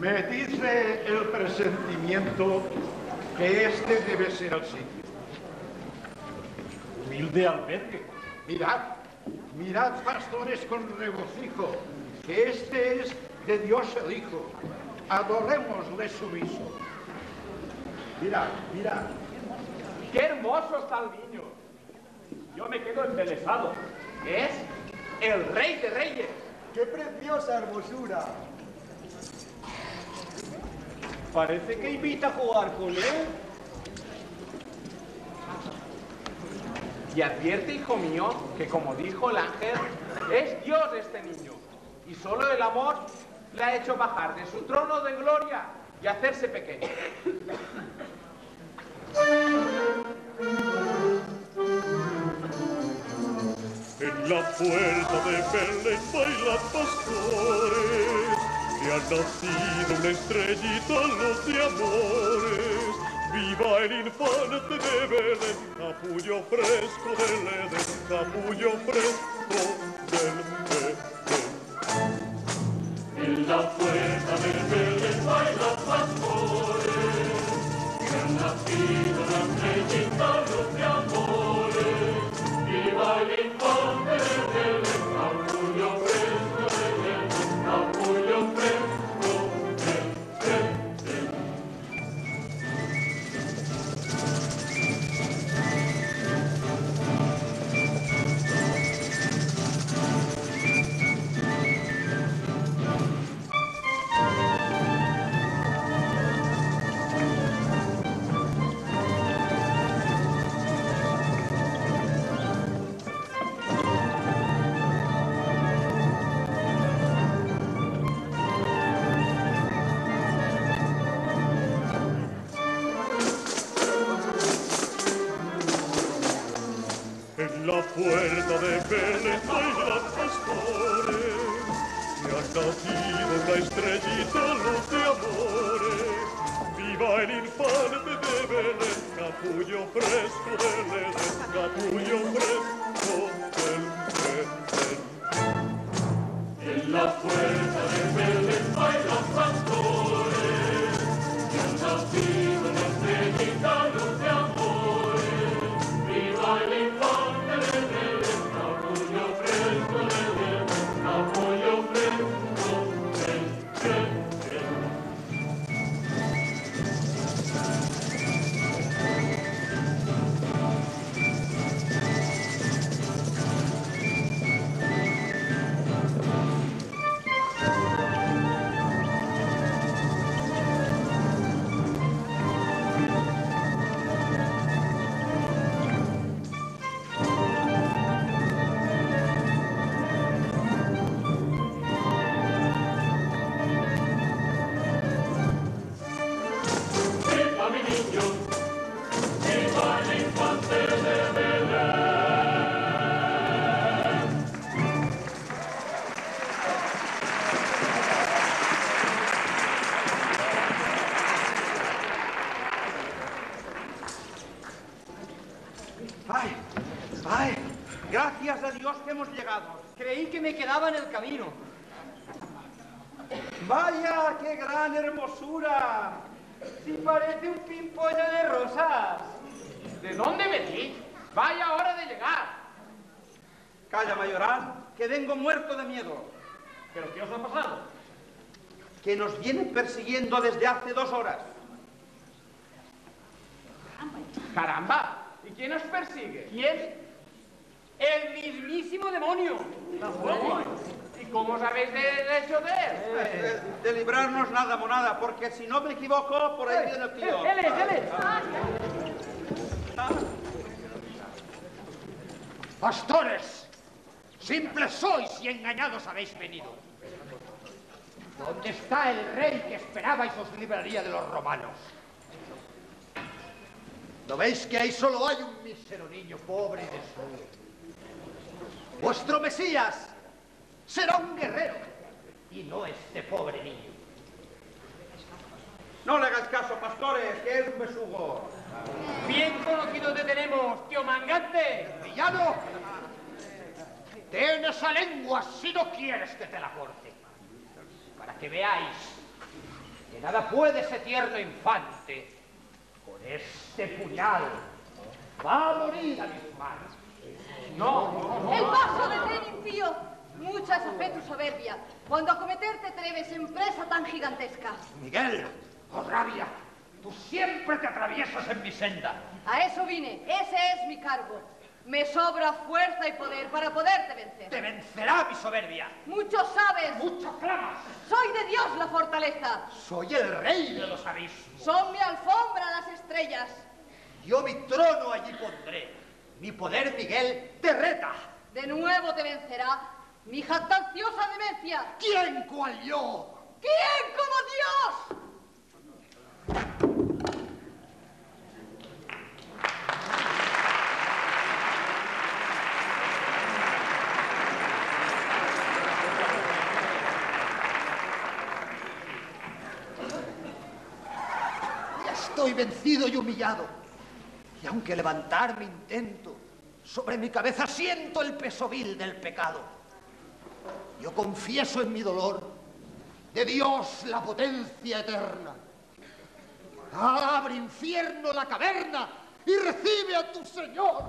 Me dice el presentimiento que este debe ser el sitio. Humilde albergue. Mirad, pastores, con regocijo, que este es de Dios el Hijo. Adorémosle sumiso. Mirad. ¡Qué hermoso está el niño! Yo me quedo embelesado. Es el Rey de Reyes. ¡Qué preciosa hermosura! Parece que invita a jugar con él. Y advierte, hijo mío, que como dijo el ángel, es Dios este niño. Y solo el amor le ha hecho bajar de su trono de gloria y hacerse pequeño. En la puerta de Belén bailan pastores, que han nacido una estrellita los de amores. Viva el infante de Belén, capullo fresco del Edén, capullo fresco del Edén. En la puerta de Belén bailan pastores, que han nacido una estrellita los de amores. Viva el infante de Belén, capullo fresco del Edén, capullo fresco del Edén. En la puerta de Belén bailan pastores, que han nacido una estrellita luz de amores. Viva el infante de Belén, capullo fresco del Edén, capullo fresco del Edén. En la puerta de Belén bailan pastores, que han nacido una estrellita luz de amores. Viva el infante de Belén, capullo fresco del Edén, capullo fresco del Edén. Viva mi niño, viva el infante de Belén. ¡Ay! Gracias a Dios que hemos llegado. Creí que me quedaba en el camino. ¡Vaya, qué gran hermosura! Si parece un pimpollo de rosas. ¿De dónde venís? Vaya hora de llegar. Calla, mayoral, que vengo muerto de miedo. ¿Pero qué os ha pasado? Que nos vienen persiguiendo desde hace 2 horas. ¡Caramba! ¿Y quién os persigue? ¿Quién? ¡El mismísimo demonio! ¿Y cómo os habéis hecho de él? De librarnos nada, monada, porque si no me equivoco, por ahí viene el tío. ¡Él es! ¡Pastores! Simples sois y engañados habéis venido. ¿Dónde está el rey que esperabais os libraría de los romanos? ¿No veis que ahí solo hay un mísero niño pobre y desnudo? Vuestro Mesías será un guerrero y no este pobre niño. No le hagáis caso, pastores, que es un besugo. Bien conocido te tenemos, tío Mangante. ¡Villano! Ten esa lengua si no quieres que te la corte. Para que veáis que nada puede ese tierno infante. Con este puñal va a morir a mis manos. El paso de ten, impío. Mucha es a fe tu soberbia, cuando a cometer te atreves en presa tan gigantesca. Miguel, oh rabia, tú siempre te atraviesas en mi senda. A eso vine, ese es mi cargo. Me sobra fuerza y poder para poderte vencer. Te vencerá mi soberbia. Mucho sabes. Mucho clamas. Soy de Dios la fortaleza. Soy el rey de los abismos. Son mi alfombra las estrellas. Yo mi trono allí pondré. Mi poder, Miguel, te reta. De nuevo te vencerá mi jactanciosa demencia. ¿Quién cual yo? ¿Quién como Dios? Ya estoy vencido y humillado. Y aunque levantarme intento, sobre mi cabeza siento el peso vil del pecado. Yo confieso en mi dolor, de Dios la potencia eterna. Abre, infierno, la caverna y recibe a tu Señor.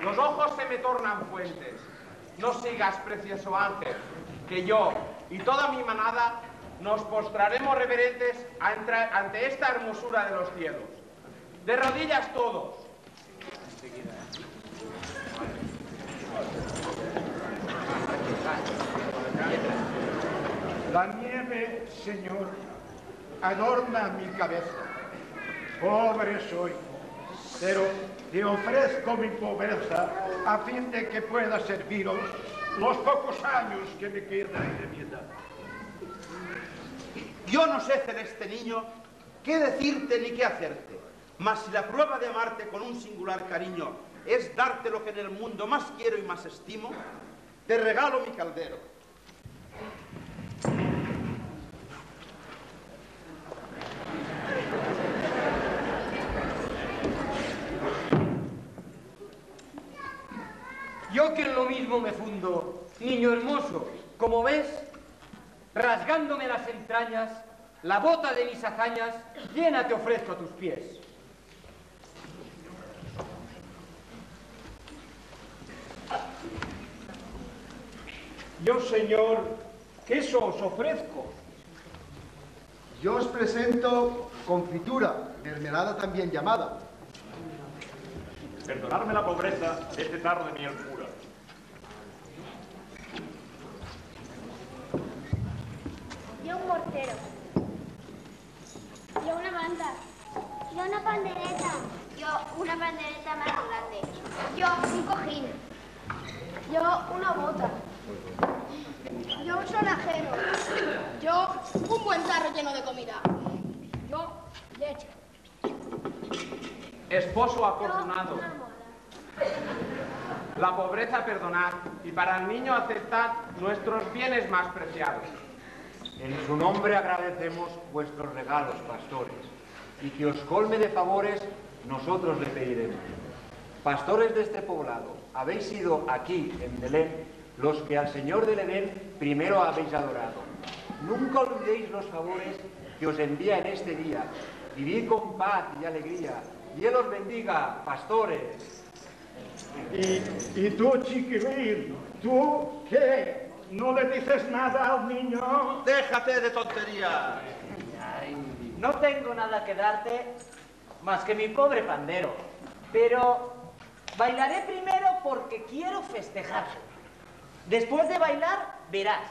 Los ojos se me tornan fuentes. No sigas, precioso ángel, que yo y toda mi manada nos postraremos reverentes ante esta hermosura de los cielos. De rodillas todos. La nieve, Señor, adorna mi cabeza. Pobre soy, pero te ofrezco mi pobreza a fin de que pueda serviros los pocos años que me quedan de mi edad. Yo no sé, celeste niño, qué decirte ni qué hacerte, mas si la prueba de amarte con un singular cariño es darte lo que en el mundo más quiero y más estimo, te regalo mi caldero. Yo que en lo mismo me fundo, niño hermoso, como ves, rasgándome las entrañas, la bota de mis hazañas, llena te ofrezco a tus pies. Yo, Señor, queso os ofrezco. Yo os presento confitura, mermelada también llamada. Perdonadme la pobreza de este tarro de miel pura. Yo un mortero. Yo una banda. Yo una pandereta. Yo una pandereta más grande. Yo un cojín. Yo una bota. Yo un sonajero. Yo un buen tarro lleno de comida. Yo leche. Esposo afortunado, la pobreza perdonad y para el niño aceptad nuestros bienes más preciados. En su nombre agradecemos vuestros regalos, pastores, y que os colme de favores nosotros le pediremos. Pastores de este poblado, habéis sido aquí, en Belén, los que al Señor del Edén primero habéis adorado. Nunca olvidéis los favores que os envía en este día. Vivid con paz y alegría. Y Él os bendiga, pastores. Y tú, chiquilín, ¿tú qué? ¿No le dices nada al niño? Déjate de tonterías. No tengo nada que darte más que mi pobre pandero, pero bailaré primero porque quiero festejarlo. Después de bailar, verás,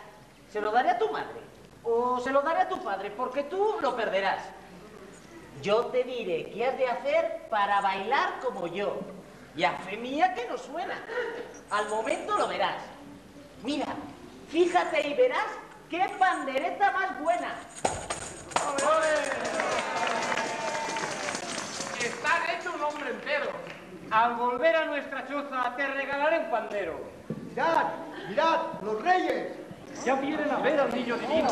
se lo daré a tu madre o se lo daré a tu padre porque tú lo perderás. Yo te diré qué has de hacer para bailar como yo. Y a fe mía que no suena. Al momento lo verás. Mira, fíjate y verás qué pandereta más buena. Estás hecho un hombre entero. Al volver a nuestra choza te regalaré un pandero. Mirad, mirad, los reyes. Ya vienen a ver al niño divino.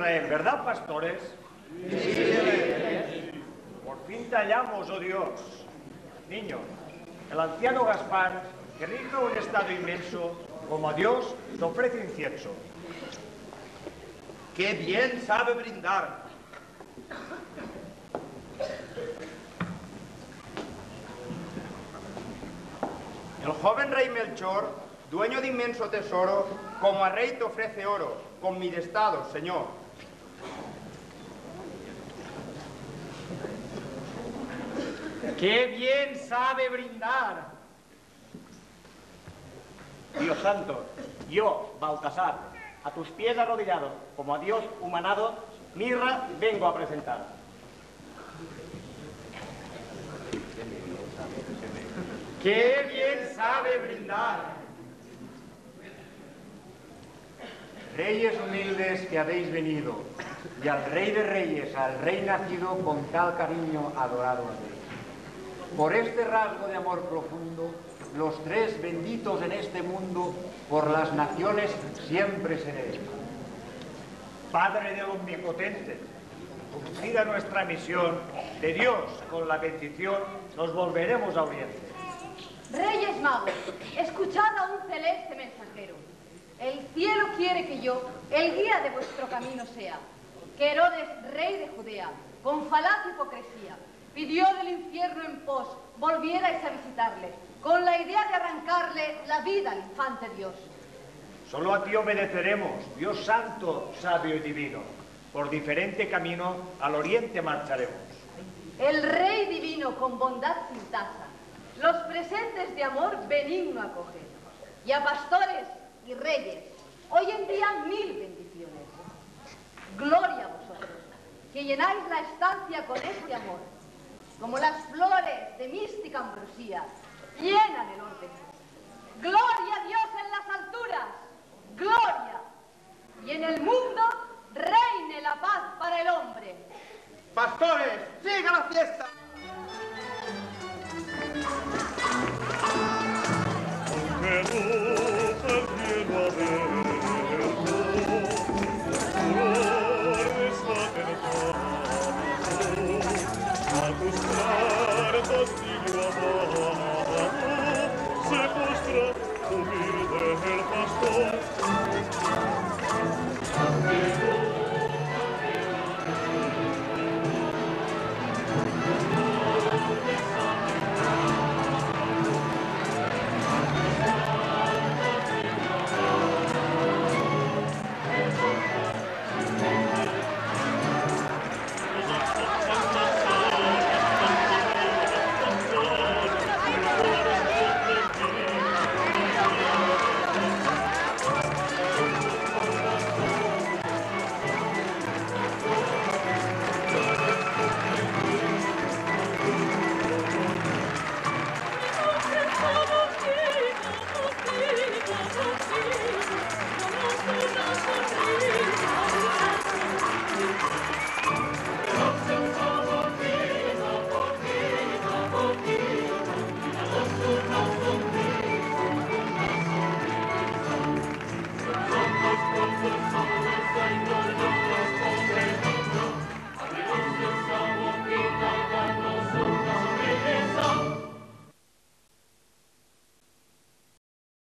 Israel, ¿verdad, pastores? Sí. Por fin te hallamos, oh Dios. Niño, el anciano Gaspar, que rige un estado inmenso, como a Dios te ofrece incienso. ¡Qué bien sabe brindar! El joven rey Melchor, dueño de inmenso tesoro, como a rey te ofrece oro, con mi estado, señor. ¡Qué bien sabe brindar! Dios santo, yo, Baltasar, a tus pies arrodillado, como a Dios humanado, mirra vengo a presentar. ¡Qué bien sabe brindar! Reyes humildes que habéis venido, y al Rey de Reyes, al Rey nacido, con tal cariño adorado habéis. Por este rasgo de amor profundo, los tres benditos en este mundo, por las naciones siempre seréis. Padre del Omnipotente, cumplida nuestra misión, de Dios con la bendición, nos volveremos a Oriente. Reyes magos, escuchad a un celeste mensajero. El cielo quiere que yo, el guía de vuestro camino sea. Que Herodes, rey de Judea, con falaz hipocresía, pidió del infierno en pos, volvierais a visitarle, con la idea de arrancarle la vida al infante Dios. Solo a ti obedeceremos, Dios santo, sabio y divino. Por diferente camino al oriente marcharemos. El Rey divino con bondad sin tasa, los presentes de amor benigno acoge. Y a pastores y reyes, hoy en día 1000 bendiciones. Gloria a vosotros, que llenáis la estancia con este amor, como las flores de mística ambrosía llenan el orden. Gloria a Dios en las alturas, gloria, y en el mundo reine la paz para el hombre. Pastores, siga la fiesta. Que luz el cielo abierto, flores a tus cartas niño amado, se postra humilde el pastor.